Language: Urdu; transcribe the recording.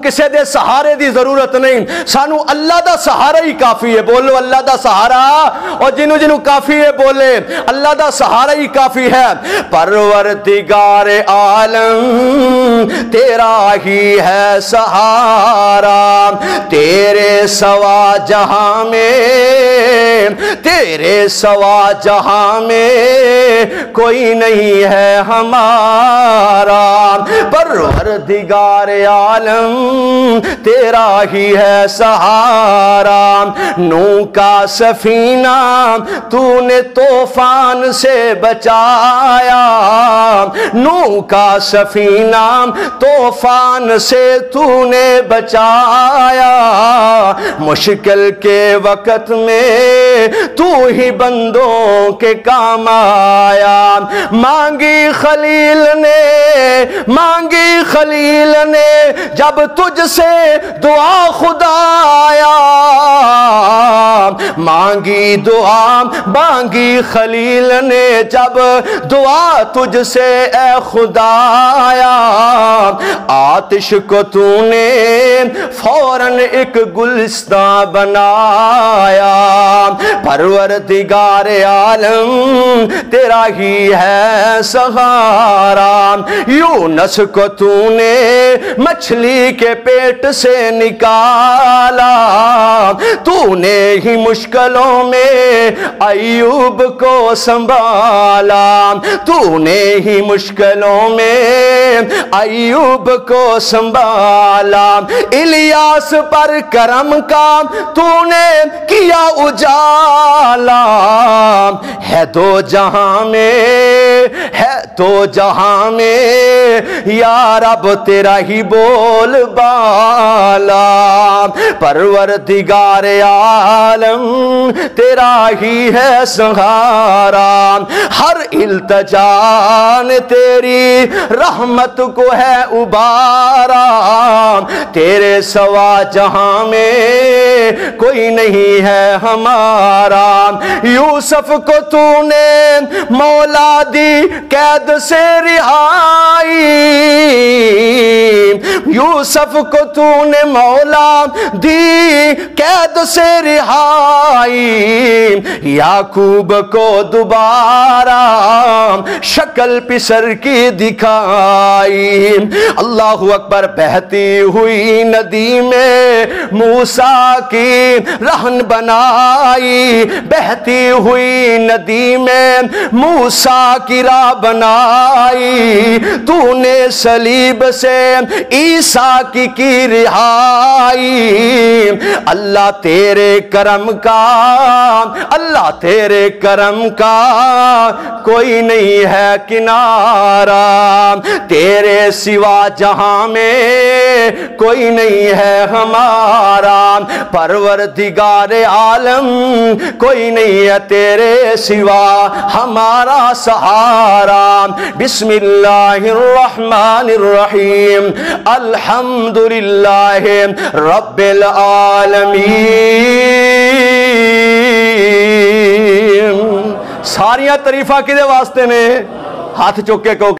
کسے دے سہارے دی ضرورت نہیں، سانو اللہ دا سہارا ہی کافی ہے۔ بولو اللہ دا سہارا، اور جنوں جنوں کافی ہے بولے اللہ دا سہارا ہی کافی ہے۔ پروردگار عالم تیرا ہی ہے سہارا، تیرے سوا جہاں میں، تیرے سوا جہاں میں کوئی نہیں ہے ہمارا۔ پروردگار عالم تیرا ہی ہے سہارا، نوح کا سفینہ تو نے طوفان سے بچایا، نوح کا سفینہ طوفان سے تو نے بچایا، مشکل کے وقت میں تو ہی بندوں کے کام آیا۔ مانگی خلیل نے، مانگی خلیل نے جب تجھ سے دعا خدایا، مانگی دعا مانگی خلیل نے جب دعا تجھ سے اے خدایا، آتش کو تو نے فوراً ایک گلستان بنایا۔ پروردگار عالم تیرا ہی ہے سہارا، یونس کو تو نے مچھلی کے پیٹ سے نکالا، تو نے ہی مشکلوں میں ایوب کو سنبھالا، تو نے ہی مشکلوں میں ایوب کو سنبھالا، الیاس پر کرم کا تو نے کیا اجالا، ہے دو جہاں میں، ہے دو جہاں میں یا رب تیرا ہی بول بالا۔ پروردگار عالم تیرا ہی ہے سہارا، ہر التجا نے تیری رحمت کو ہے ابارا، تیرے سوا جہاں میں کوئی نہیں ہے ہمارا۔ یوسف کو تو نے مولا دی قید سے رہائی، یوسف کو تو نے مولا دی قید سے رہائی، یعقوب کو دوبارہ شکل پسر کی دکھائی۔ اللہ اکبر۔ بہتی ہوئی ندی میں موسیٰ کی رہن بنائی، بہتی ہوئی ندی میں موسیٰ کی راہ بنائی، تو نے صلیب سے عیسیٰ کی رہائی۔ اللہ تیرے کرم کا، اللہ تیرے کرم کا کوئی نہیں ہے کنارہ، تیرے سوا جہاں میں کوئی نہیں ہے ہمارا۔ پروردگار عالم کوئی نہیں ہے تیرے سوا ہمارا سہارا۔ بسم اللہ الرحمن الرحیم، الحمدللہ رب العالمین۔ ساریاں تعریفاں کدے واسطے نے؟ ہاتھ چوک کے کہو